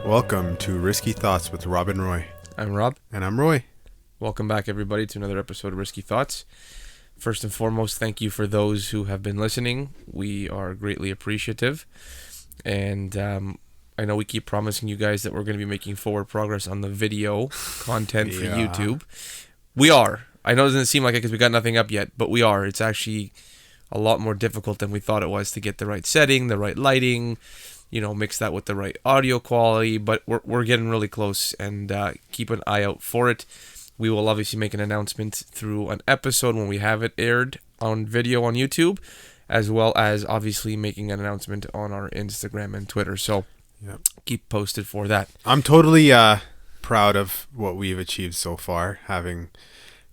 Welcome to Risky Thoughts with Rob and Roy. I'm Rob. And I'm Roy. Welcome back, everybody, to another episode of Risky Thoughts. First and foremost, thank you for those who have been listening. We are greatly appreciative. And I know we keep promising you guys that we're going to be making forward progress on the video content for YouTube. We are. I know it doesn't seem like it because we got nothing up yet, but we are. It's actually a lot more difficult than we thought it was to get the right setting, the right lighting, mix that with the right audio quality, but we're getting really close, and keep an eye out for it. We will obviously make an announcement through an episode when we have it aired on video on YouTube, as well as obviously making an announcement on our Instagram and Twitter, so keep posted for that. I'm totally proud of what we've achieved so far, having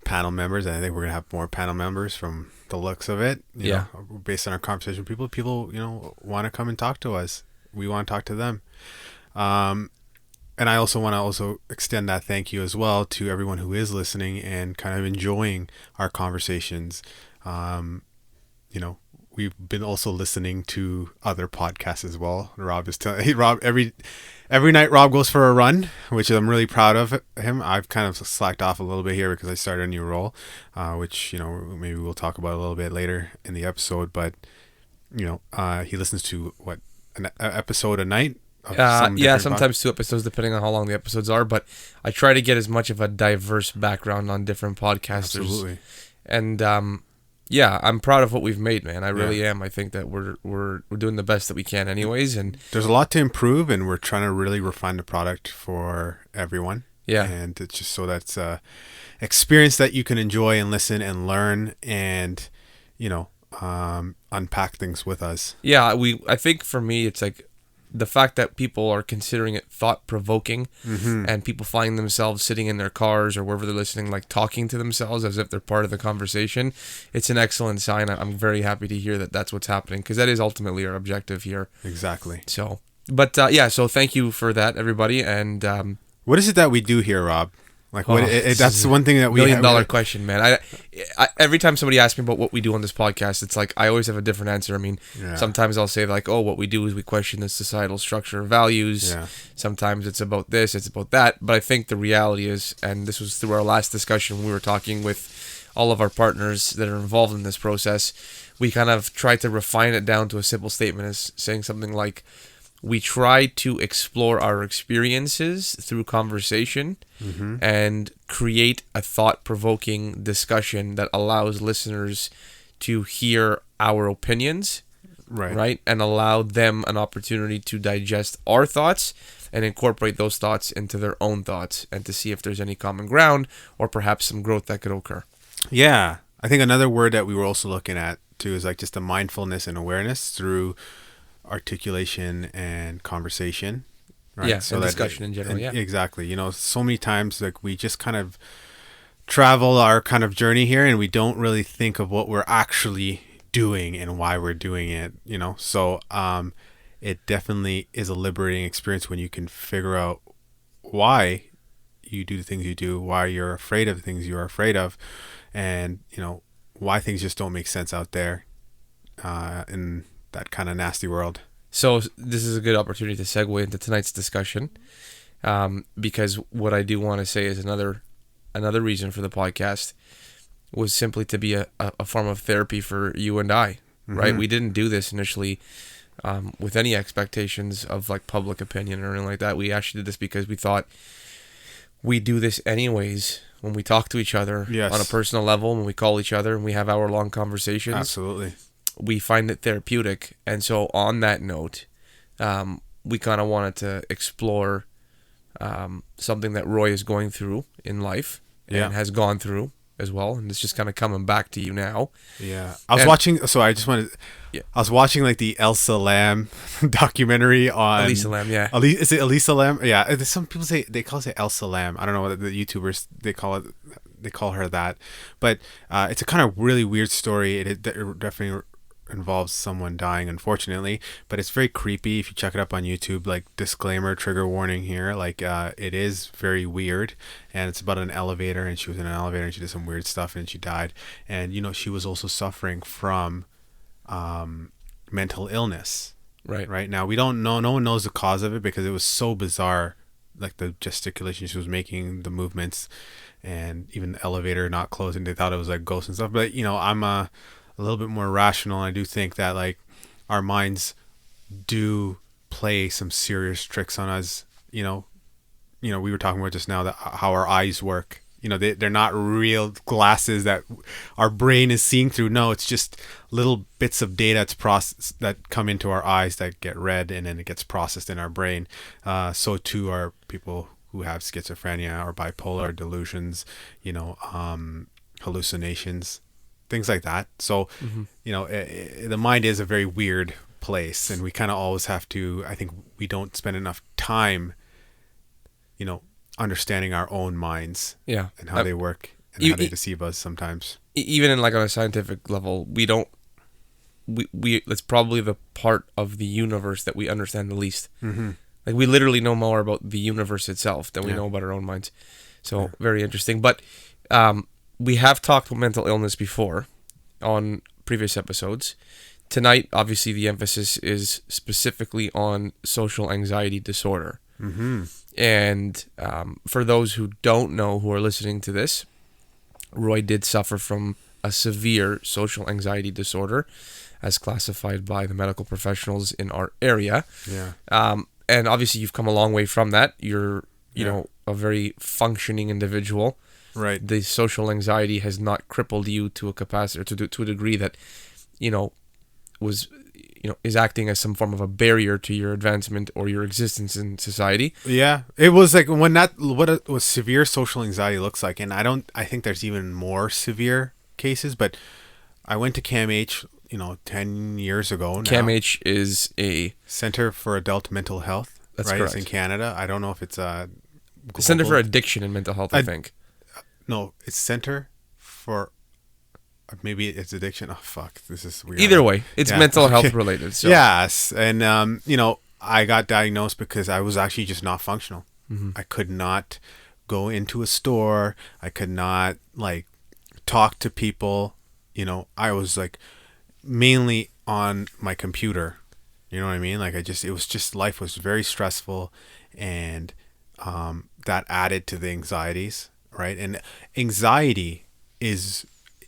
panel members, and I think we're going to have more panel members from the looks of it. You know, based on our conversation with people, want to come and talk to us. We want to talk to them. And I also want to extend that thank you as well to everyone who is listening and kind of enjoying our conversations. We've been also listening to other podcasts as well. Rob is telling Rob every night Rob goes for a run, which I'm really proud of him. I've kind of slacked off a little bit here because I started a new role, which, maybe we'll talk about a little bit later in the episode, but he listens to an episode a night? Sometimes 2 episodes depending on how long the episodes are, but I try to get as much of a diverse background on different podcasters. Absolutely. And I'm proud of what we've made, man. I really am. I think that we're doing the best that we can anyways, and there's a lot to improve, and we're trying to really refine the product for everyone. Yeah. And it's just so that's experience that you can enjoy and listen and learn and unpack things with us. I think for me it's like the fact that people are considering it thought-provoking, and people find themselves sitting in their cars or wherever they're listening, like talking to themselves as if they're part of the conversation. It's an excellent sign. I'm very happy to hear that that's what's happening, because that is ultimately our objective here. Exactly. So, but so thank you for that, everybody. And what is it that we do here, Rob? Like, that's one thing that we $1 million question, man. I every time somebody asks me about what we do on this podcast, it's like I always have a different answer. I mean, sometimes I'll say like, what we do is we question the societal structure of values. Yeah. Sometimes it's about this, it's about that. But I think the reality is, and this was through our last discussion when we were talking with all of our partners that are involved in this process, we kind of tried to refine it down to a simple statement as saying something like, we try to explore our experiences through conversation and create a thought-provoking discussion that allows listeners to hear our opinions, right? And allow them an opportunity to digest our thoughts and incorporate those thoughts into their own thoughts and to see if there's any common ground or perhaps some growth that could occur. Yeah. I think another word that we were also looking at, too, is like just the mindfulness and awareness through articulation and conversation, right? So and discussion in general. Exactly. So many times like we just kind of travel our kind of journey here and we don't really think of what we're actually doing and why we're doing it, so it definitely is a liberating experience when you can figure out why you do the things you do, why you're afraid of the things you're afraid of, and why things just don't make sense out there in that kind of nasty world. So this is a good opportunity to segue into tonight's discussion, because what I do want to say is another reason for the podcast was simply to be a form of therapy for you and I, right? We didn't do this initially with any expectations of like public opinion or anything like that. We actually did this because we thought we do this anyways when we talk to each other on a personal level, when we call each other and we have hour-long conversations. Absolutely. We find it therapeutic. And so on that note, we kind of wanted to explore something that Roy is going through in life and has gone through as well. And it's just kind of coming back to you now. Yeah. I was watching like the Elsa Lam documentary on... Elisa Lam, yeah. Is it Elisa Lam? Yeah. Some people they call it Elsa Lam. I don't know what the YouTubers, they call her that. But it's a kind of really weird story. It definitely involves someone dying, unfortunately, but it's very creepy. If you check it up on YouTube, like, disclaimer, trigger warning here, like, it is very weird, and it's about an elevator, and she was in an elevator and she did some weird stuff and she died. And she was also suffering from mental illness, Right now, we don't know. No one knows the cause of it because it was so bizarre, like the gesticulation she was making, the movements, and even the elevator not closing. They thought it was like ghosts and stuff. But I'm a little bit more rational. And I do think that like our minds do play some serious tricks on us. We were talking about just now that how our eyes work. They're not real glasses that our brain is seeing through. No, it's just little bits of data that come into our eyes that get read, and then it gets processed in our brain. So too are people who have schizophrenia or bipolar delusions, hallucinations, things like that. So, the mind is a very weird place, and we kind of always have to, I think we don't spend enough time, understanding our own minds, and how they work and how they deceive us sometimes. Even in like on a scientific level, we don't. We it's probably the part of the universe that we understand the least. Mm-hmm. Like we literally know more about the universe itself than we know about our own minds. So very interesting. But we have talked about mental illness before on previous episodes. Tonight, obviously, the emphasis is specifically on social anxiety disorder. Mm-hmm. And for those who don't know, who are listening to this, Roy did suffer from a severe social anxiety disorder, as classified by the medical professionals in our area. Yeah. And obviously, you've come a long way from that. You're, a very functioning individual. Right. The social anxiety has not crippled you to a capacity, or to a degree that, is acting as some form of a barrier to your advancement or your existence in society. Yeah, it was like what it was severe social anxiety looks like, and I think there's even more severe cases. But I went to CAMH, 10 years ago. Now. CAMH is a Center for Adult Mental Health. That's right? correct. It's in Canada. I don't know if it's a Center for Addiction and Mental Health. I think. No, it's Center for. Maybe it's addiction. Oh fuck! This is weird. Either way, it's mental health related. So. Yes, and I got diagnosed because I was actually just not functional. Mm-hmm. I could not go into a store. I could not talk to people. I was mainly on my computer. You know what I mean? It was just life was very stressful, and that added to the anxieties, right? And anxiety is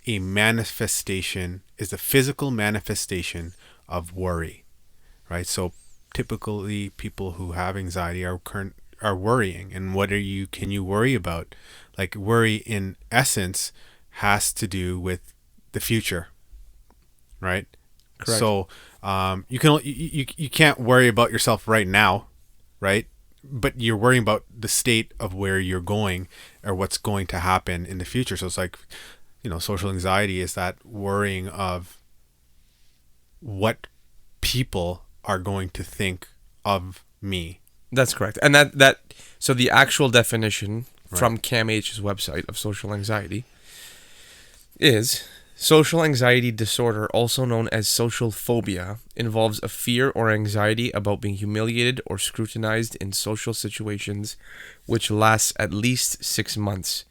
a physical manifestation of worry, right? So typically people who have anxiety are worrying. And what can you worry about? Worry in essence has to do with the future, right? Correct. So you can't worry about yourself right now, right? But you're worrying about the state of where you're going or what's going to happen in the future. So it's social anxiety is that worrying of what people are going to think of me. That's correct. And so the actual definition from CAMH's website of social anxiety is social anxiety disorder, also known as social phobia, involves a fear or anxiety about being humiliated or scrutinized in social situations which lasts at least 6 months.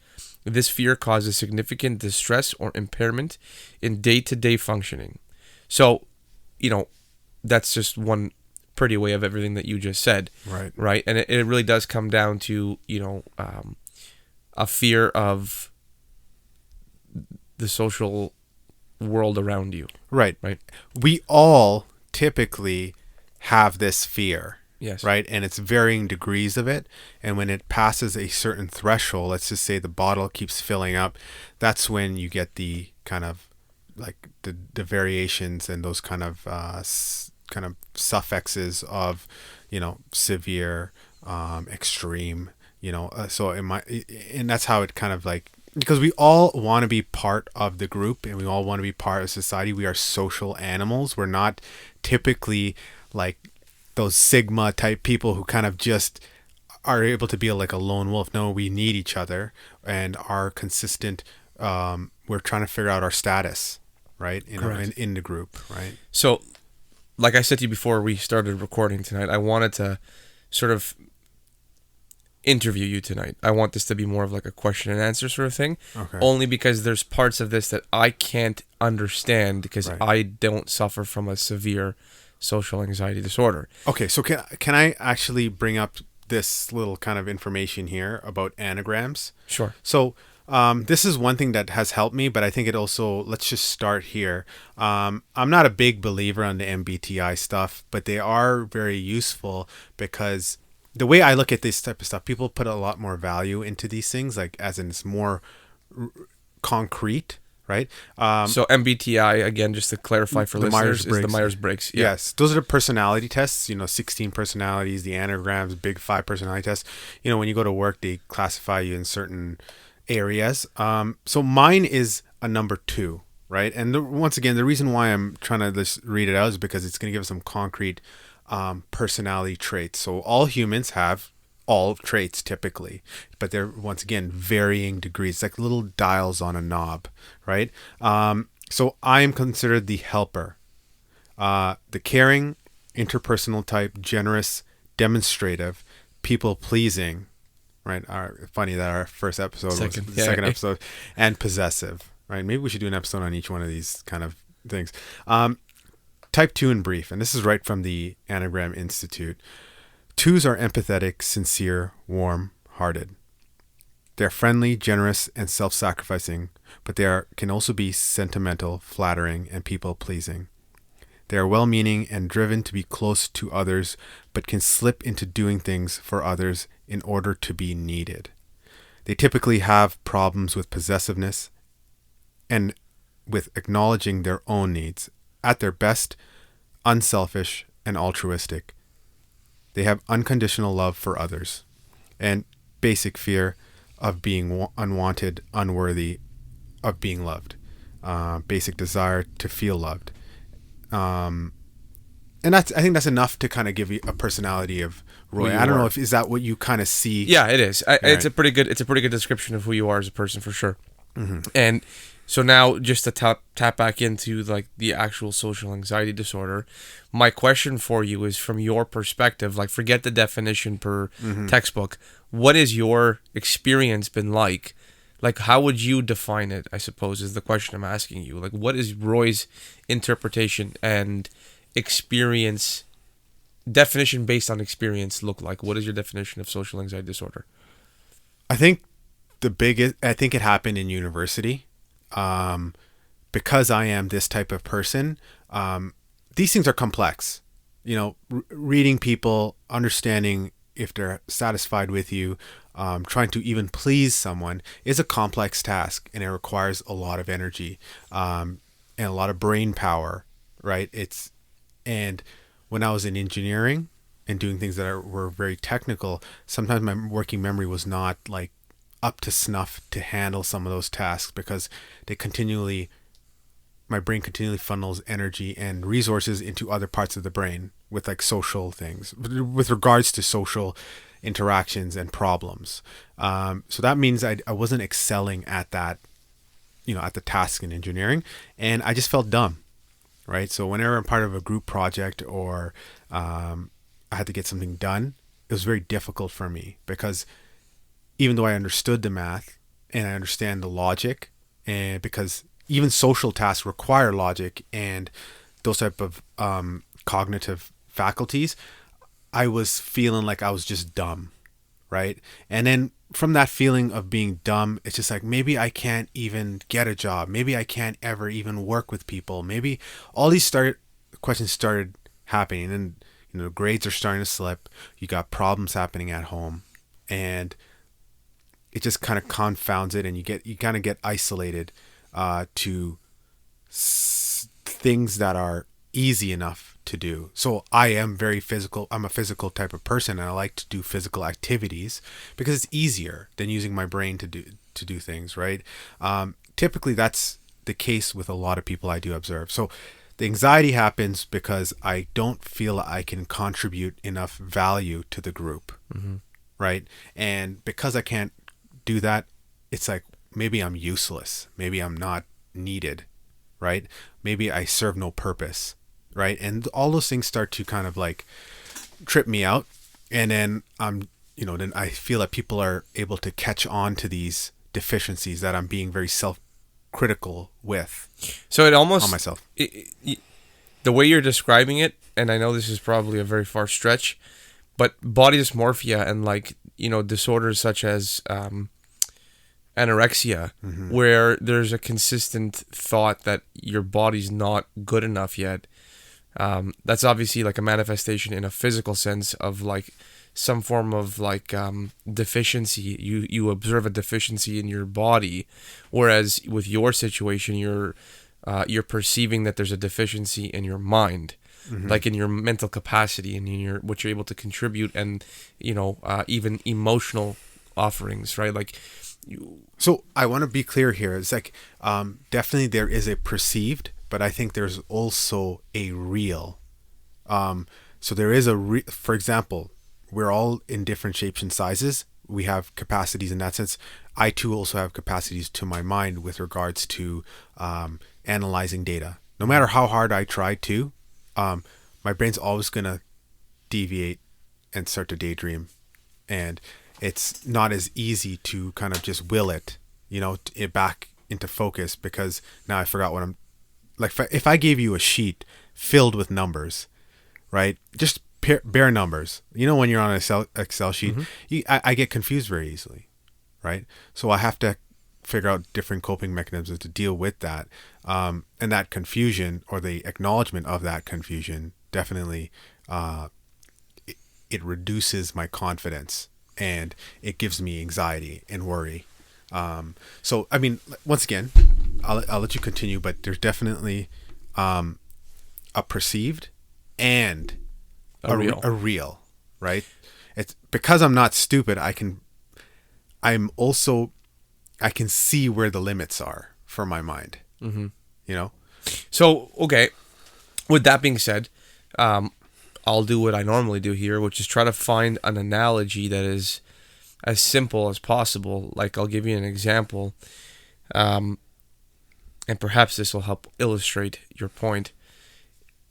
This fear causes significant distress or impairment in day-to-day functioning. So, that's just one pretty way of everything that you just said. Right. And it really does come down to, a fear of the social world around you. Right. Right. We all typically have this fear. Yes. Right. And it's varying degrees of it. And when it passes a certain threshold, let's just say the bottle keeps filling up, that's when you get the kind of the variations and those kind of suffixes of, severe, extreme, and that's how it kind of because we all want to be part of the group and we all want to be part of society. We are social animals. We're not typically those Sigma type people who kind of just are able to be like a lone wolf. No, we need each other and are consistent. We're trying to figure out our status, right? In the group, right? So, like I said to you before we started recording tonight, I wanted to sort of interview you tonight. I want this to be more of a question and answer sort of thing. Okay. Only because there's parts of this that I can't understand because I don't suffer from a severe social anxiety disorder. Okay, so can I actually bring up this little kind of information here about anagrams? Sure. So this is one thing that has helped me, but I think it also, let's just start here. I'm not a big believer on the MBTI stuff, but they are very useful because the way I look at this type of stuff, people put a lot more value into these things, like as in it's more concrete, right? So MBTI, again, just to clarify for The listeners, is the Myers-Briggs. Myers-Briggs. Yeah. Yes, those are the personality tests. 16 personalities, the anagrams, big five personality tests. When you go to work, they classify you in certain areas. So mine is a number 2, right? And once again, the reason why I'm trying to just read it out is because it's going to give us some concrete personality traits. So all humans have all traits typically, but they're once again varying degrees, like little dials on a knob, right? So I am considered the helper, the caring, interpersonal type, generous, demonstrative, people pleasing, right? Funny that our first episode was the second episode, and possessive, right? Maybe we should do an episode on each one of these kind of things. Type 2 in brief, and this is right from the Anagram Institute. 2s are empathetic, sincere, warm-hearted. They're friendly, generous, and self-sacrificing, but can also be sentimental, flattering, and people-pleasing. They are well-meaning and driven to be close to others, but can slip into doing things for others in order to be needed. They typically have problems with possessiveness and with acknowledging their own needs. At their best, unselfish and altruistic. They have unconditional love for others and basic fear of being unwanted, unworthy of being loved. Basic desire to feel loved. And I think that's enough to kind of give you a personality of Roy. I don't know is that what you kind of see? Yeah, it is. It's a pretty good description of who you are as a person for sure. Mm-hmm. And so now, just to tap back into like the actual social anxiety disorder, my question for you is from your perspective. Like, forget the definition per textbook. What has your experience been like? Like, how would you define it? I suppose is the question I'm asking you. Like, what is Roy's interpretation and experience definition based on experience look like? What is your definition of social anxiety disorder? I think it happened in university. Because I am this type of person, these things are complex. Reading people, understanding if they're satisfied with you, trying to even please someone is a complex task, and it requires a lot of energy, and a lot of brain power, right? And when I was in engineering and doing things that were very technical, sometimes my working memory was not like up to snuff to handle some of those tasks because my brain continually funnels energy and resources into other parts of the brain with like social things, with regards to social interactions and problems. So that means I wasn't excelling at that, at the task in engineering, and I just felt dumb, right? So whenever I'm part of a group project or I had to get something done, it was very difficult for me because even though I understood the math and I understand the logic, and because even social tasks require logic and those type of cognitive faculties, I was feeling like I was just dumb, right? And then from that feeling of being dumb, it's just like, maybe I can't even get a job. Maybe I can't ever even work with people. Maybe all these questions started happening, and grades are starting to slip. You got problems happening at home, and it just kind of confounds it, and you kind of get isolated to things that are easy enough to do. So I am very physical. I'm a physical type of person, and I like to do physical activities because it's easier than using my brain to do things, right? Typically, that's the case with a lot of people I do observe. So the anxiety happens because I don't feel I can contribute enough value to the group, right? And because I can't do that, it's like maybe I'm useless, maybe I'm not needed, right? Maybe I serve no purpose, right? And all those things start to kind of like trip me out, and then then I feel that people are able to catch on to these deficiencies that I'm being very self-critical with. So it almost on myself. the way you're describing it, and I know this is probably a very far stretch, but body dysmorphia and like, you know, disorders such as anorexia, where there's a consistent thought that your body's not good enough yet. That's obviously like a manifestation in a physical sense of like some form of like deficiency. You observe a deficiency in your body, whereas with your situation, you're perceiving that there's a deficiency in your mind, like in your mental capacity and in your what you're able to contribute, and you know, even emotional offerings, right? Like So I want to be clear here. It's like definitely there is a perceived, but I think there's also a real. So there is for example, we're all in different shapes and sizes. We have capacities in that sense. I too also have capacities to my mind with regards to analyzing data. No matter how hard I try to, my brain's always gonna deviate and start to daydream, and it's not as easy to kind of just will it, you know, it back into focus, because now I forgot what I'm like. If I gave you a sheet filled with numbers, right, just bare numbers, you know, when you're on an Excel sheet, I get confused very easily, right? So I have to figure out different coping mechanisms to deal with that, and that confusion, or the acknowledgement of that confusion, definitely it reduces my confidence, and it gives me anxiety and worry. So I mean, once again, I'll let you continue, but there's definitely a perceived and a real, right? It's because I'm not stupid. I can see where the limits are for my mind. You know. So okay, with that being said, I'll do what I normally do here, which is try to find an analogy that is as simple as possible. Like, I'll give you an example, and perhaps this will help illustrate your point.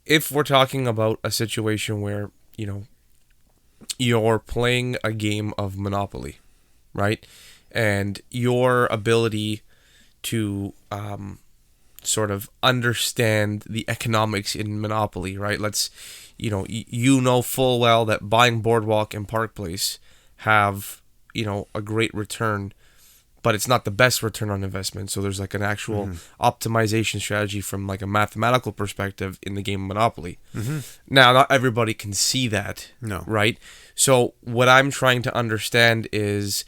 If we're talking about a situation where, you know, you're playing a game of Monopoly, right? And your ability to sort of understand the economics in Monopoly, right? You know full well that buying Boardwalk and Park Place have, you know, a great return, but it's not the best return on investment. So there's like an actual optimization strategy from like a mathematical perspective in the game of Monopoly. Now, not everybody can see that, No. right? So what I'm trying to understand is,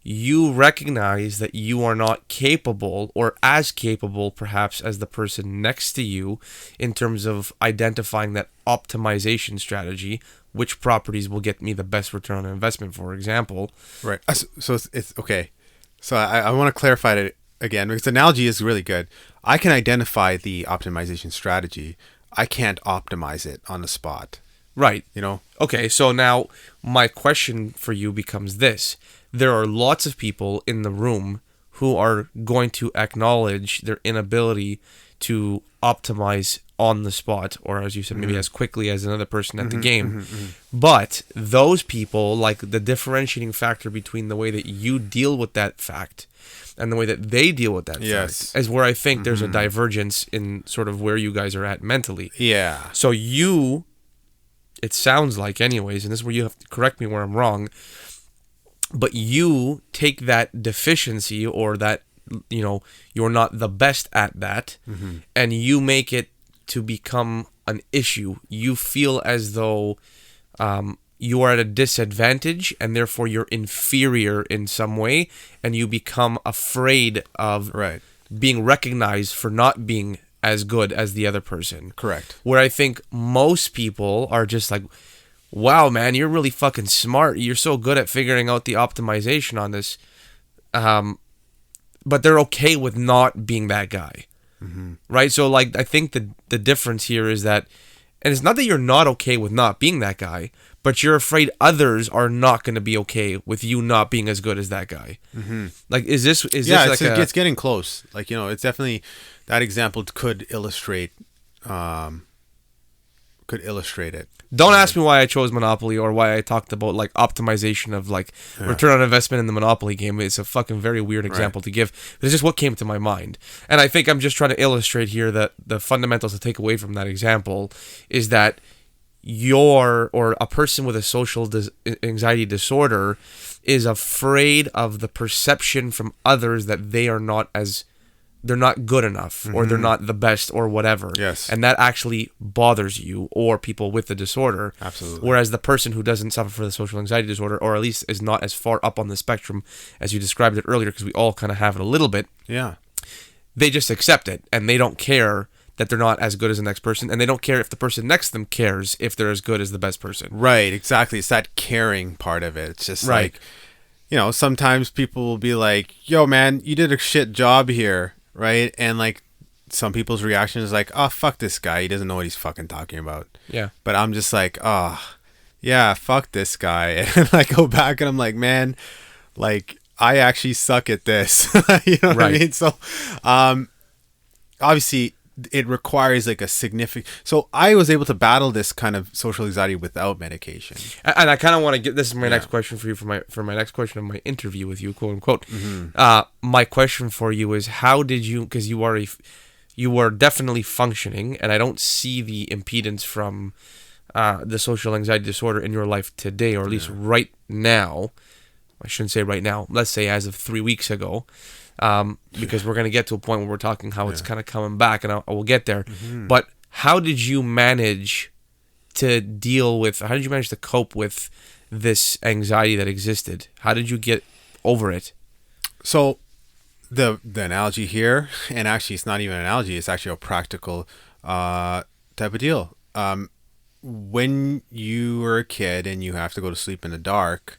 you recognize that you are not capable, or as capable perhaps as the person next to you, in terms of identifying that optimization strategy, which properties will get me the best return on investment, for example. Right. So it's okay. So I want to clarify it again, because the analogy is really good. I can identify the optimization strategy. I can't optimize it on the spot. Right. You know? Okay, so now my question for you becomes this. There are lots of people in the room who are going to acknowledge their inability to optimize on the spot, or as you said, maybe as quickly as another person at the game. But those people, like, the differentiating factor between the way that you deal with that fact and the way that they deal with that fact is where I think there's a divergence in sort of where you guys are at mentally. Yeah. So it sounds like anyways, and this is where you have to correct me where I'm wrong, but you take that deficiency, or that, you know, you're not the best at that, and you make it to become an issue. You feel as though you are at a disadvantage, and therefore you're inferior in some way, and you become afraid of being recognized for not being as good as the other person. Correct. Where I think most people are just like, wow, man, you're really fucking smart. You're so good at figuring out the optimization on this. But they're okay with not being that guy. Right? So, like, I think the difference here is that, and it's not that you're not okay with not being that guy, but you're afraid others are not going to be okay with you not being as good as that guy. Like, is this like it's getting close. Like, you know, it's definitely, that example could illustrate could illustrate it. Don't ask me why I chose Monopoly or why I talked about like optimization of like return on investment in the Monopoly game. It's a fucking very weird example to give. But it's just what came to my mind. And I think I'm just trying to illustrate here that the fundamentals to take away from that example is that a person with a social anxiety disorder is afraid of the perception from others that they're not good enough or they're not the best or whatever. Yes. And that actually bothers you or people with the disorder. Absolutely. Whereas the person who doesn't suffer from the social anxiety disorder, or at least is not as far up on the spectrum as you described it earlier, because we all kind of have it a little bit. Yeah. They just accept it and they don't care that they're not as good as the next person, and they don't care if the person next to them cares if they're as good as the best person. Right, exactly. It's that caring part of it. It's just like, sometimes people will be like, yo, man, you did a shit job here, right? And like some people's reaction is like, oh, fuck this guy. He doesn't know what he's fucking talking about. Yeah. But I'm just like, oh, yeah, fuck this guy. And I go back and I'm like, man, like, I actually suck at this. You know what I mean? So, obviously, it requires like a significant. So I was able to battle this kind of social anxiety without medication. And I kind of want to get this is my next question for you for my next question of my interview with you, quote unquote. My question for you is, how did you? Because you are definitely functioning, and I don't see the impedance from the social anxiety disorder in your life today, or at least right now. I shouldn't say right now. Let's say as of 3 weeks ago. Because we're going to get to a point where we're talking how it's kind of coming back, and I will get there. But how did you manage to cope with this anxiety that existed? How did you get over it? So the analogy here, and actually it's not even an analogy, it's actually a practical type of deal. When you were a kid and you have to go to sleep in the dark,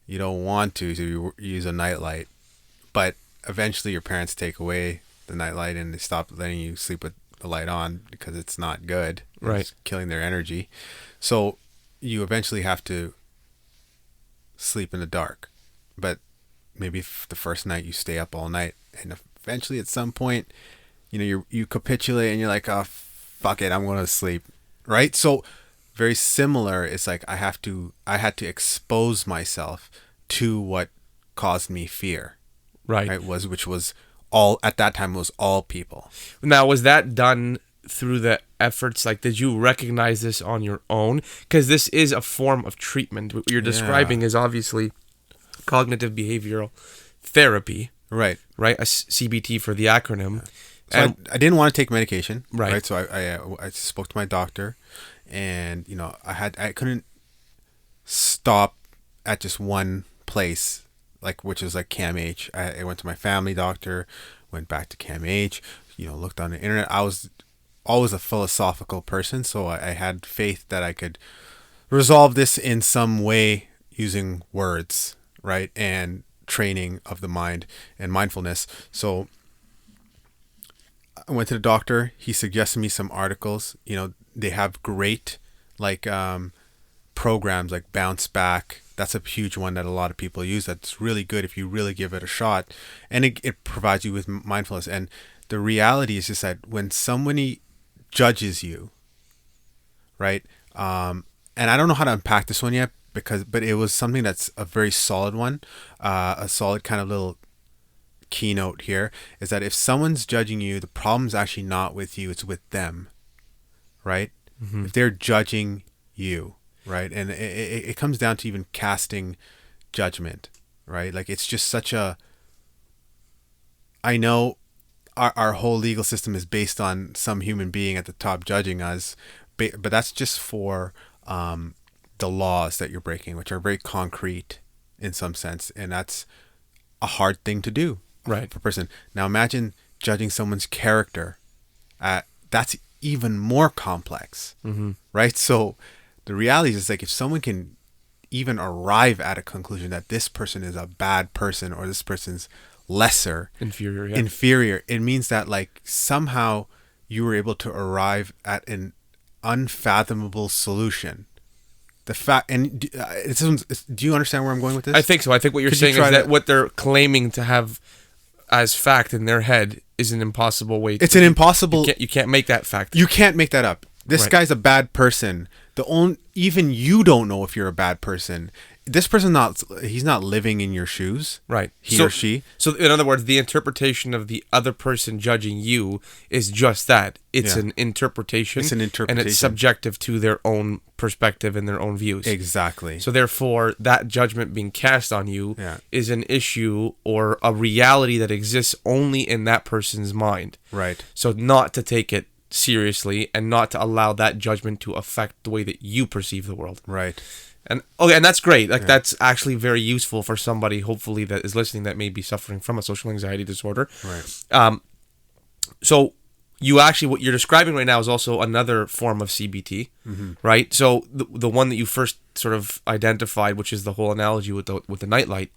you don't want to, so you use a nightlight. But eventually your parents take away the nightlight and they stop letting you sleep with the light on because it's not good. It's killing their energy. So you eventually have to sleep in the dark. But maybe the first night you stay up all night, and eventually at some point, you capitulate and you're like, oh, fuck it, I'm going to sleep. Right? So very similar. It's like I had to expose myself to what caused me fear. Right. Which was all at that time was all people. Now, was that done through the efforts? Like, did you recognize this on your own? Because this is a form of treatment. What you're describing is obviously cognitive behavioral therapy. Right. A CBT for the acronym. So I didn't want to take medication. Right. So I spoke to my doctor, and I couldn't stop at just one place. Which is like CAMH. I went to my family doctor, went back to CAMH, looked on the internet. I was always a philosophical person, so I had faith that I could resolve this in some way using words, right? And training of the mind and mindfulness. So I went to the doctor. He suggested me some articles. They have great programs like Bounce Back. That's a huge one that a lot of people use. That's really good if you really give it a shot. And it provides you with mindfulness. And the reality is just that when somebody judges you, right? And I don't know how to unpack this one yet, but it was something that's a very solid one. A solid kind of little keynote here is that if someone's judging you, the problem's actually not with you, it's with them, right? If they're judging you. Right. And it comes down to even casting judgment. Right. Like, it's just I know our whole legal system is based on some human being at the top judging us. But that's just for the laws that you're breaking, which are very concrete in some sense. And that's a hard thing to do for a person. Now, imagine judging someone's character. That's even more complex. Right. So the reality is like, if someone can even arrive at a conclusion that this person is a bad person or this person's inferior, it means that like somehow you were able to arrive at an unfathomable solution. Do you understand where I'm going with this? I think so. I think what you're saying is that what they're claiming to have as fact in their head is an impossible way. It's an impossible. You can't make that fact. You can't make that up. This Right. guy's a bad person. Even you don't know if you're a bad person. This person he's not living in your shoes. Right. He or she. So in other words, the interpretation of the other person judging you is just that. It's Yeah. an interpretation. It's an And interpretation. it's subjective to their own perspective and their own views. Exactly. So therefore, that judgment being cast on you Yeah. is an issue or a reality that exists only in that person's mind. Right. So not to take it seriously and not to allow that judgment to affect the way that you perceive the world. Right. And okay, and that's great. Like that's actually very useful for somebody, hopefully, that is listening that may be suffering from a social anxiety disorder. Right. So you actually, what you're describing right now is also another form of CBT, right? So the one that you first sort of identified, which is the whole analogy with the nightlight,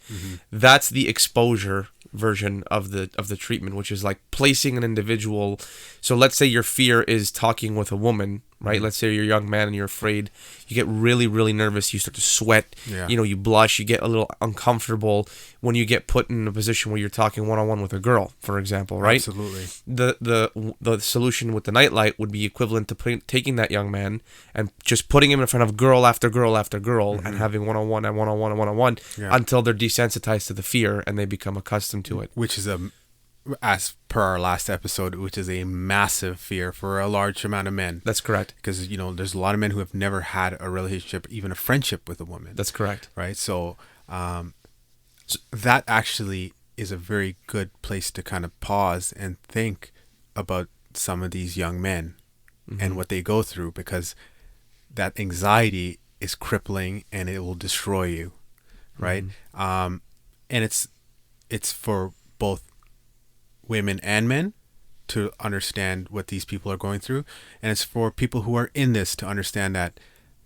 that's the exposure version of the treatment, which is like placing an individual. So let's say your fear is talking with a woman, right? Let's say you're a young man and you're afraid. You get really, really nervous. You start to sweat. Yeah. You know, you blush. You get a little uncomfortable when you get put in a position where you're talking one-on-one with a girl, for example, right? Absolutely. The solution with the nightlight would be equivalent to taking that young man and just putting him in front of girl after girl after girl and having one-on-one and one-on-one and one-on-one until they're desensitized to the fear and they become accustomed to it. Which is as per our last episode, which is a massive fear for a large amount of men. That's correct. Because, there's a lot of men who have never had a relationship, even a friendship with a woman. That's correct. Right? So that actually is a very good place to kind of pause and think about some of these young men and what they go through, because that anxiety is crippling and it will destroy you. Right? And it's for both women and men to understand what these people are going through, and it's for people who are in this to understand that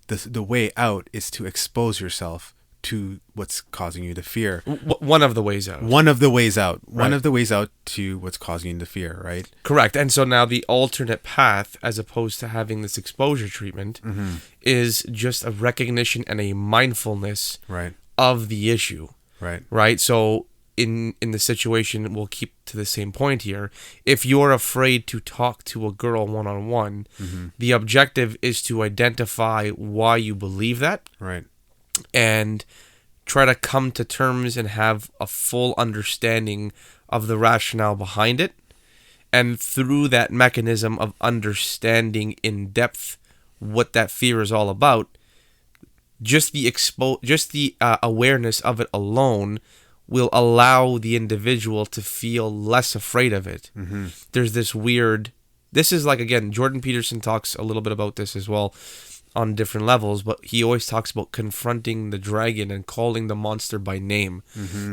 the way out is to expose yourself to what's causing you the fear. One of the ways out. One of the ways out. One Right. of the ways out to what's causing you the fear, right? Correct. And so now the alternate path, as opposed to having this exposure treatment, is just a recognition and a mindfulness Right. of the issue. Right. Right? So in the situation, we'll keep to the same point here. If you're afraid to talk to a girl one-on-one, the objective is to identify why you believe that Right. and try to come to terms and have a full understanding of the rationale behind it. And through that mechanism of understanding in depth what that fear is all about, just the awareness of it alone will allow the individual to feel less afraid of it. There's this this is like, again, Jordan Peterson talks a little bit about this as well on different levels, but he always talks about confronting the dragon and calling the monster by name.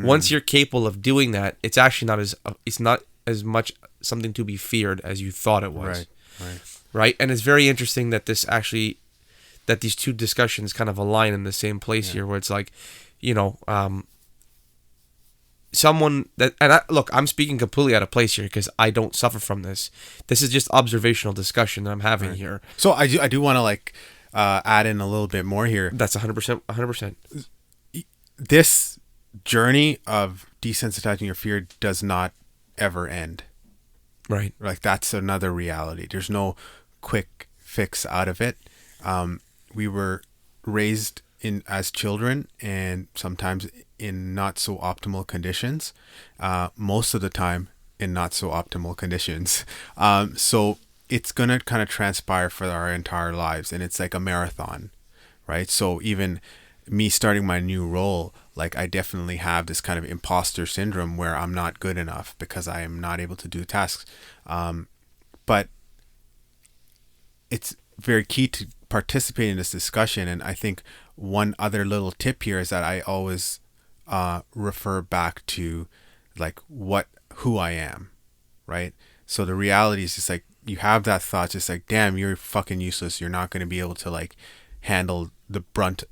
Once you're capable of doing that, it's actually not as much something to be feared as you thought it was. Right. Right. Right? And it's very interesting that these two discussions kind of align in the same place here, where it's like, someone that, and look, I'm speaking completely out of place here because I don't suffer from this. This is just observational discussion that I'm having here. So I do want to add in a little bit more here. That's 100%. This journey of desensitizing your fear does not ever end. Right. Like, that's another reality. There's no quick fix out of it. We were raised as children, and sometimes in not so optimal conditions, most of the time in not so optimal conditions. So it's going to kind of transpire for our entire lives, and it's like a marathon, right? So even me starting my new role, like, I definitely have this kind of imposter syndrome where I'm not good enough because I am not able to do tasks. But it's very key to participate in this discussion. And I think one other little tip here is that I always refer back to who I am, right? So the reality is just like, you have that thought, just like, damn, you're fucking useless. You're not going to be able to handle the brunt,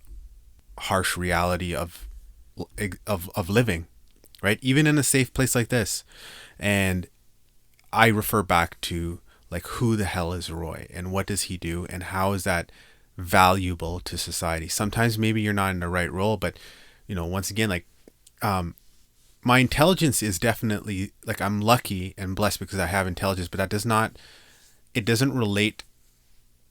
harsh reality of living, right? Even in a safe place like this. And I refer back to who the hell is Roy, and what does he do, and how is that valuable to society? Sometimes maybe you're not in the right role, but once again, my intelligence is definitely, I'm lucky and blessed because I have intelligence, but it doesn't relate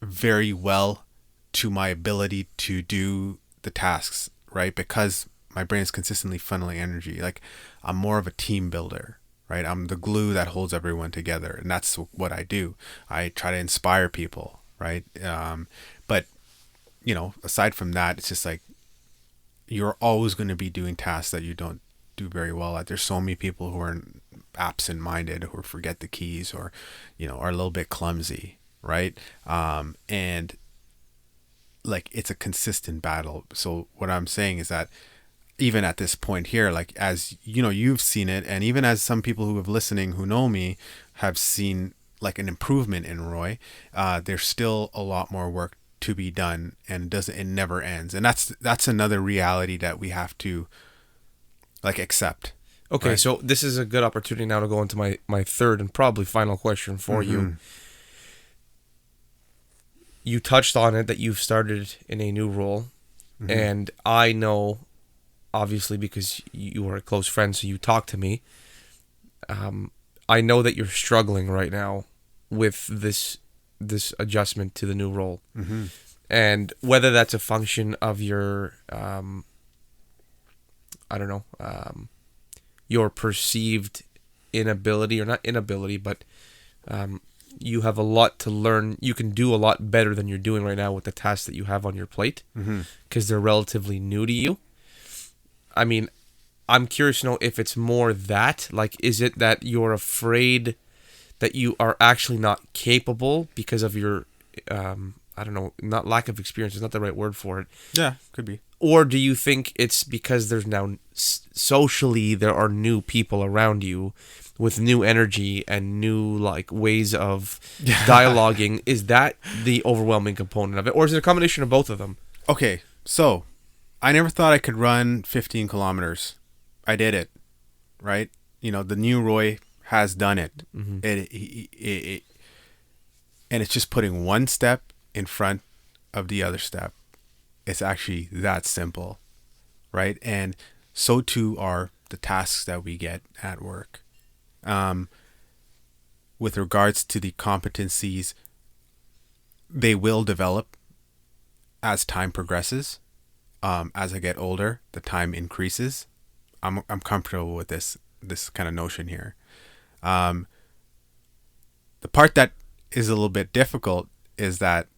very well to my ability to do the tasks, right? Because my brain is consistently funneling energy. Like, I'm more of a team builder, right? I'm the glue that holds everyone together, and that's what I do. I try to inspire people, right? But aside from that, it's just like you're always going to be doing tasks that you don't do very well at. There's so many people who are absent-minded, who forget the keys, or are a little bit clumsy, right? And like, it's a consistent battle. So what I'm saying is that even at this point here, like, as you've seen it, and even as some people who have listening who know me have seen like an improvement in Roy, there's still a lot more work to be done, and it never ends. And that's another reality that we have to like accept. Okay, right? so this is a good opportunity now to go into my third and probably final question for you. You touched on it, that you've started in a new role, and I know, obviously, because you are a close friend, so you talk to me. I know that you're struggling right now with this adjustment to the new role, and whether that's a function of your I don't know, your perceived inability, or not inability, but you have a lot to learn. You can do a lot better than you're doing right now with the tasks that you have on your plate, because they're relatively new to you. I mean, I'm curious to know if it's more that, like, is it that you're afraid that you are actually not capable because of your, I don't know, not lack of experience is not the right word for it. Yeah, could be. Or do you think it's because there's now socially there are new people around you with new energy and new like ways of dialoguing? Is that the overwhelming component of it, or is it a combination of both of them? Okay, so I never thought I could run 15 kilometers. I did it, right? The new Roy has done it. It and it's just putting one step in front of the other step. It's actually that simple, right? And so too are the tasks that we get at work. With regards to the competencies, they will develop as time progresses. As I get older, the time increases. I'm comfortable with this kind of notion here. The part that is a little bit difficult is that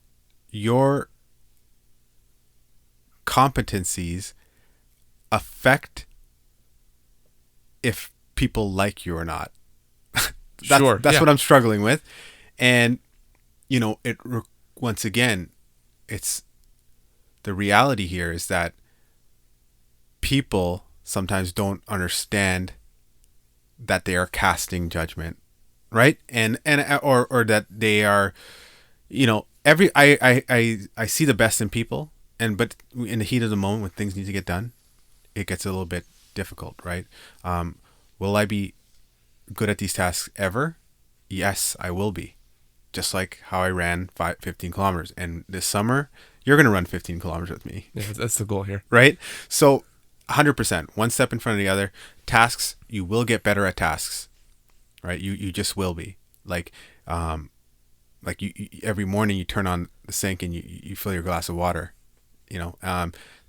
your competencies affect if people like you or not. That's what I'm struggling with. And once again, it's the reality here is that people sometimes don't understand that they are casting judgment, right? And or that they are, I see the best in people, but in the heat of the moment when things need to get done, it gets a little bit difficult, right? Will I be good at these tasks ever? Yes, I will be. Just like how I ran 15 kilometers. And this summer, you're going to run 15 kilometers with me. Yeah, that's the goal here. Right? So 100%, one step in front of the other. Tasks, you will get better at tasks, right? You just will be. Like you every morning you turn on the sink and you fill your glass of water.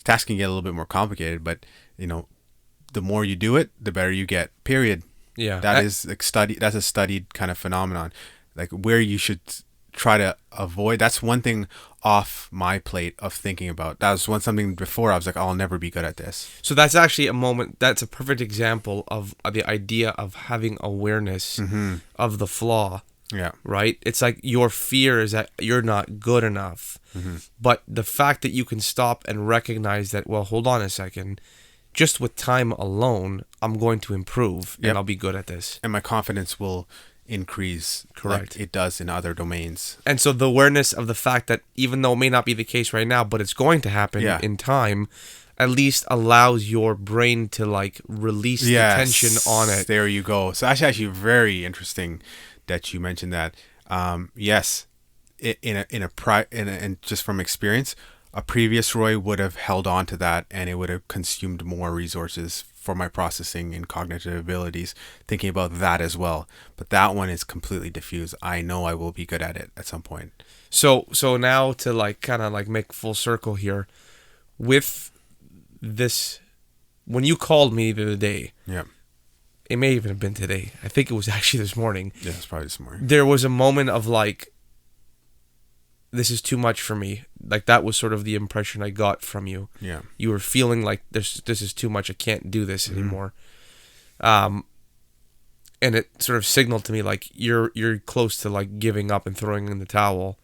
Tasks can get a little bit more complicated, but the more you do it, the better you get. Period. Yeah, that's a studied kind of phenomenon. Like, where you should try to avoid. That's one thing off my plate of thinking about. That was something before I was like, oh, I'll never be good at this. So that's actually that's a perfect example of the idea of having awareness of the flaw. Yeah. Right? It's like your fear is that you're not good enough. But the fact that you can stop and recognize that, well, hold on a second, just with time alone, I'm going to improve and I'll be good at this. And my confidence will increase. Correct. Like it does in other domains. And so the awareness of the fact that even though it may not be the case right now, but it's going to happen in time, at least allows your brain to like release the tension on it. There you go. So that's actually very interesting that you mentioned that. Yes, and just from experience, a previous Roy would have held on to that, and it would have consumed more resources for my processing and cognitive abilities, thinking about that as well. But that one is completely diffused. I know I will be good at it at some point. So now to like kind of like make full circle here with this, when you called me the other day, Yeah. it may even have been today. I think it was actually this morning. Yeah, it's probably this morning. There was a moment of like, this is too much for me. Like that was sort of the impression I got from you. Yeah. You were feeling like this is too much. I can't do this anymore. And it sort of signaled to me like you're close to like giving up and throwing in the towel.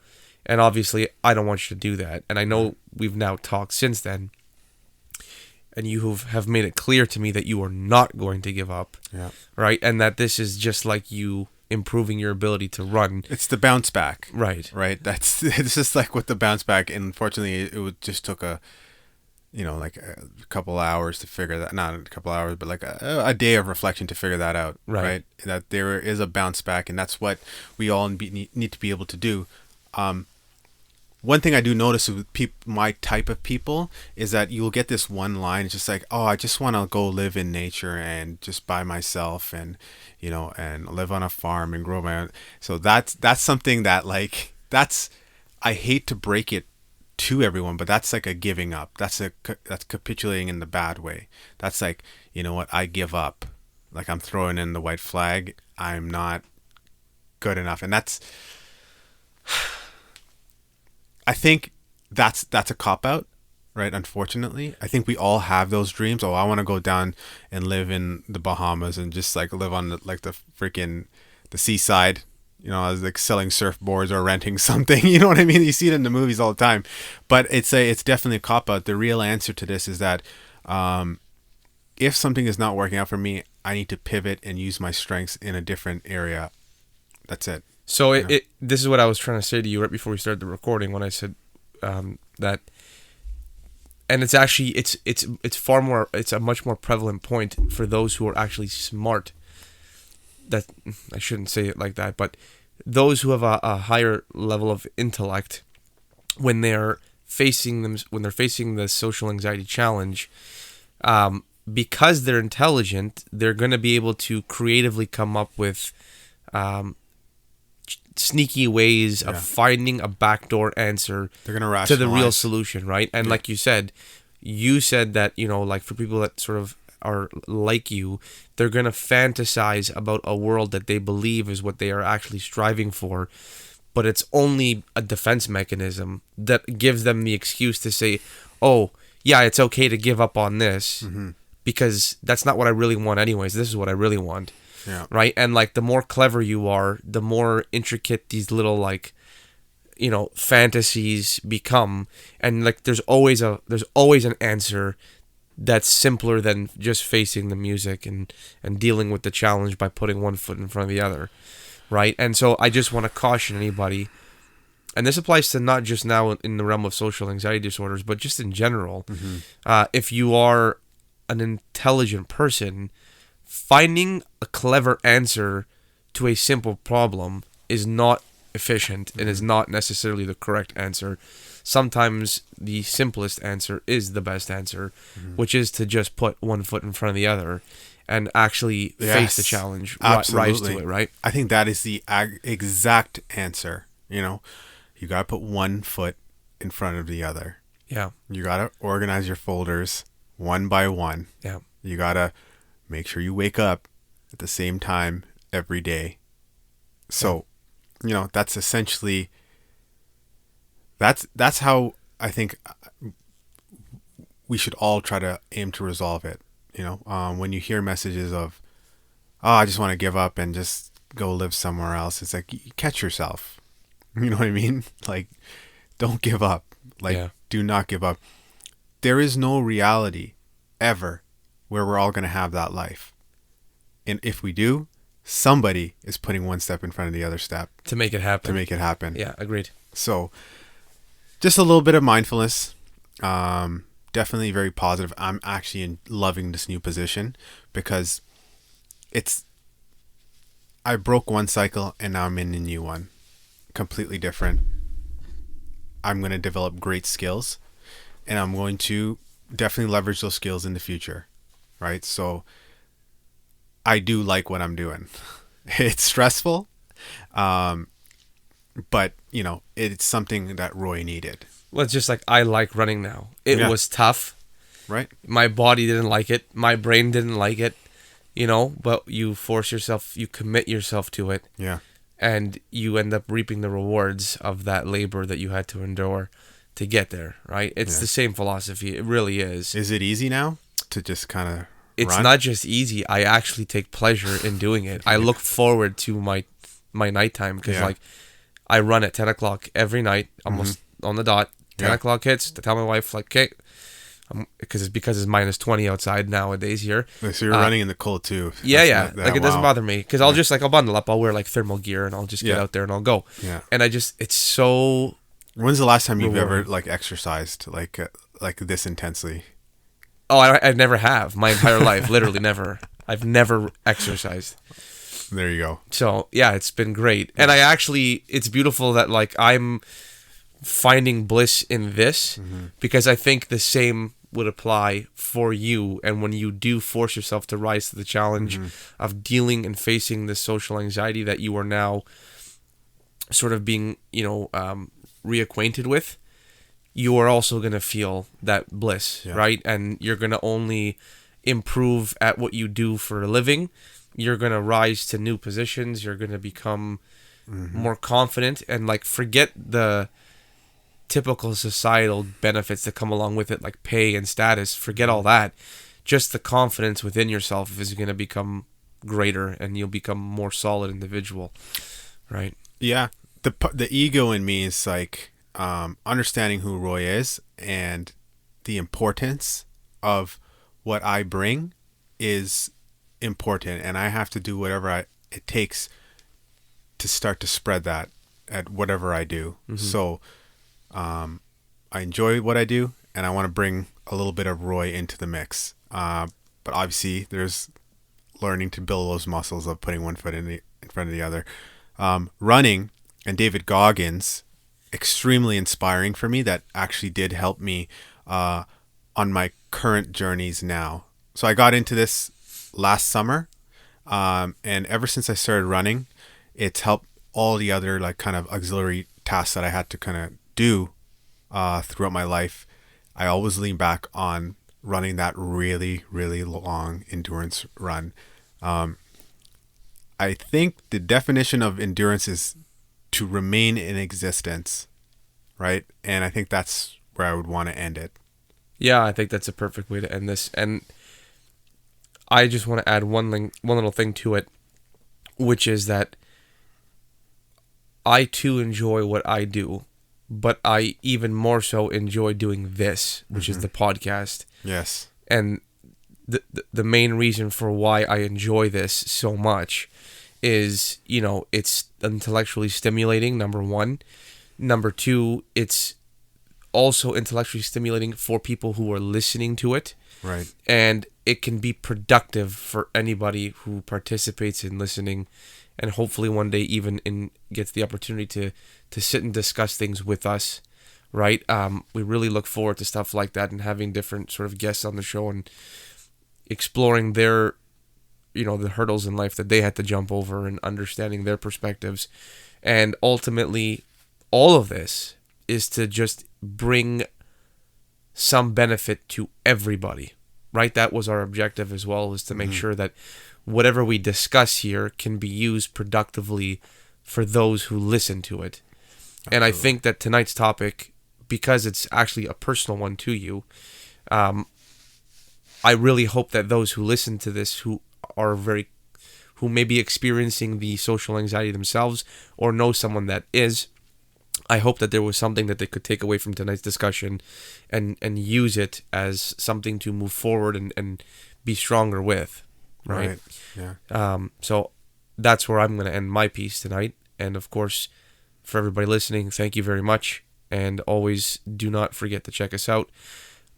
And obviously I don't want you to do that. And I know we've now talked since then. And you have made it clear to me that you are not going to give up. Yeah. Right? And that this is just like you improving your ability to run. It's the bounce back. Right. That's it's just like with the bounce back, and unfortunately just took like a couple hours to figure that, not a couple hours, but like a day of reflection to figure that out. Right. That there is a bounce back, and that's what we all need to be able to do. One thing I do notice with my type of people is that you'll get this one line. It's just like, oh, I just want to go live in nature and just by myself, and and live on a farm and grow my own. So that's something that like I hate to break it to everyone, but that's like a giving up. That's capitulating in the bad way. That's like, you know what, I give up. Like I'm throwing in the white flag. I'm not good enough, and that's. I think that's a cop-out, right? Unfortunately, I think we all have those dreams. Oh, I want to go down and live in the Bahamas and just like live on the seaside. I was like selling surfboards or renting something. You know what I mean? You see it in the movies all the time, but it's definitely a cop-out. The real answer to this is that if something is not working out for me, I need to pivot and use my strengths in a different area. That's it. So this is what I was trying to say to you right before we started the recording when I said that, and it's actually it's far more, it's a much more prevalent point for those who are actually smart. That I shouldn't say it like that, but those who have a higher level of intellect, when they're facing the social anxiety challenge, because they're intelligent, they're going to be able to creatively come up with sneaky ways of finding a backdoor answer They're gonna to the real solution, right? And like you said that, like for people that sort of are like you, they're going to fantasize about a world that they believe is what they are actually striving for, but it's only a defense mechanism that gives them the excuse to say, oh, yeah, it's okay to give up on this because that's not what I really want anyways. This is what I really want. Yeah. Right. And like the more clever you are, the more intricate these little like, fantasies become. And like there's always an answer that's simpler than just facing the music and dealing with the challenge by putting one foot in front of the other. Right. And so I just want to caution anybody, and this applies to not just now in the realm of social anxiety disorders, but just in general. If you are an intelligent person, finding a clever answer to a simple problem is not efficient and is not necessarily the correct answer. Sometimes the simplest answer is the best answer, which is to just put one foot in front of the other and actually face the challenge, rise to it, right? I think that is the exact answer. You got to put one foot in front of the other. Yeah. You got to organize your folders one by one. Yeah. You got to make sure you wake up at the same time every day. So, that's essentially, that's how I think we should all try to aim to resolve it. When you hear messages of, oh, I just want to give up and just go live somewhere else, it's like, you catch yourself. You know what I mean? Like, don't give up. Like, do not give up. There is no reality ever where we're all going to have that life. And if we do, somebody is putting one step in front of the other step. To make it happen. Yeah, agreed. So, just a little bit of mindfulness. Definitely very positive. I'm actually loving this new position because I broke one cycle and now I'm in a new one. Completely different. I'm going to develop great skills. and I'm going to definitely leverage those skills in the future, right? So I do like what I'm doing. It's stressful, but it's something that Roy needed. Well, it's just like I like running now. It was tough. Right. My body didn't like it. My brain didn't like it. But you force yourself, you commit yourself to it. Yeah. And you end up reaping the rewards of that labor that you had to endure to get there, right? It's the same philosophy. It really is. Is it easy now to just kind of It's not just easy. I actually take pleasure in doing it. I look forward to my nighttime because like I run at 10 o'clock every night, almost on the dot. 10 o'clock hits. To tell my wife, like, okay, because it's minus 20 outside nowadays here. So you're running in the cold too. Yeah. Like it doesn't bother me because I'll just I'll bundle up. I'll wear like thermal gear and I'll just get out there and I'll go. Yeah. And it's so. When's the last time you've ever like exercised like this intensely? Oh, I never have my entire life. Literally never. I've never exercised. There you go. So yeah, it's been great, and it's beautiful that like I'm finding bliss in this because I think the same would apply for you. And when you do force yourself to rise to the challenge of dealing and facing the social anxiety that you are now sort of being, reacquainted with, you are also going to feel that bliss, right? And you're going to only improve at what you do for a living. You're going to rise to new positions. You're going to become more confident and like forget the typical societal benefits that come along with it, like pay and status. Forget all that. Just the confidence within yourself is going to become greater and you'll become a more solid individual, right? Yeah. The ego in me is like understanding who Roy is and the importance of what I bring is important, and I have to do whatever it takes to start to spread that at whatever I do. So I enjoy what I do, and I want to bring a little bit of Roy into the mix. But obviously, there's learning to build those muscles of putting one foot in front of the other. Running and David Goggins, extremely inspiring for me. That actually did help me on my current journeys now. So I got into this last summer, and ever since I started running, it's helped all the other like kind of auxiliary tasks that I had to kind of do throughout my life. I always lean back on running that really, really long endurance run. I think the definition of endurance is to remain in existence, right? And I think that's where I would want to end it. Yeah, I think that's a perfect way to end this. And I just want to add one little thing to it, which is that I too enjoy what I do, but I even more so enjoy doing this, which is the podcast. Yes. And the main reason for why I enjoy this so much is, it's intellectually stimulating, number one. Number two, it's also intellectually stimulating for people who are listening to it. Right. And it can be productive for anybody who participates in listening, and hopefully one day even gets the opportunity to sit and discuss things with us, right? We really look forward to stuff like that and having different sort of guests on the show and exploring their, the hurdles in life that they had to jump over and understanding their perspectives. And ultimately, all of this is to just bring some benefit to everybody, right? That was our objective as well, is to make sure that whatever we discuss here can be used productively for those who listen to it. Absolutely. And I think that tonight's topic, because it's actually a personal one to you, I really hope that those who listen to this, who may be experiencing the social anxiety themselves or know someone that is, I hope that there was something that they could take away from tonight's discussion and use it as something to move forward and be stronger with. Right. Yeah. So that's where I'm going to end my piece tonight. And of course, for everybody listening, thank you very much. And always do not forget to check us out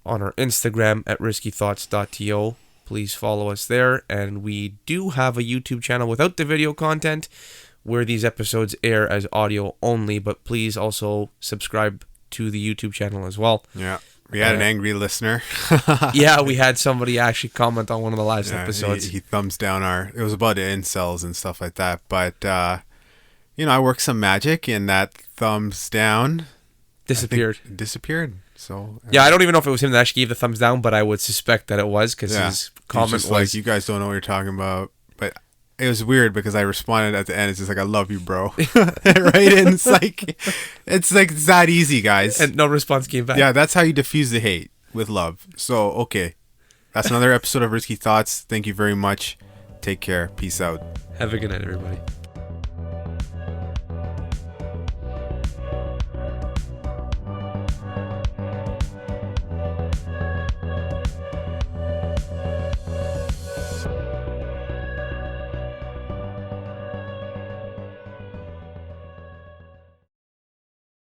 on our Instagram at riskythoughts.to. Please follow us there. And we do have a YouTube channel without the video content where these episodes air as audio only, but please also subscribe to the YouTube channel as well. Yeah. We had an angry listener. Yeah, we had somebody actually comment on one of the last episodes. He thumbs down it was about incels and stuff like that. But, I worked some magic and that thumbs down disappeared. So yeah, I don't even know if it was him that actually gave the thumbs down, but I would suspect that it was because his comment was like, you guys don't know what you're talking about. But it was weird because I responded at the end. It's just like, I love you, bro. Right? And it's like it's that easy, guys. And no response came back. Yeah, that's how you diffuse the hate, with love. So, okay. That's another episode of Risky Thoughts. Thank you very much. Take care. Peace out. Have a good night, everybody.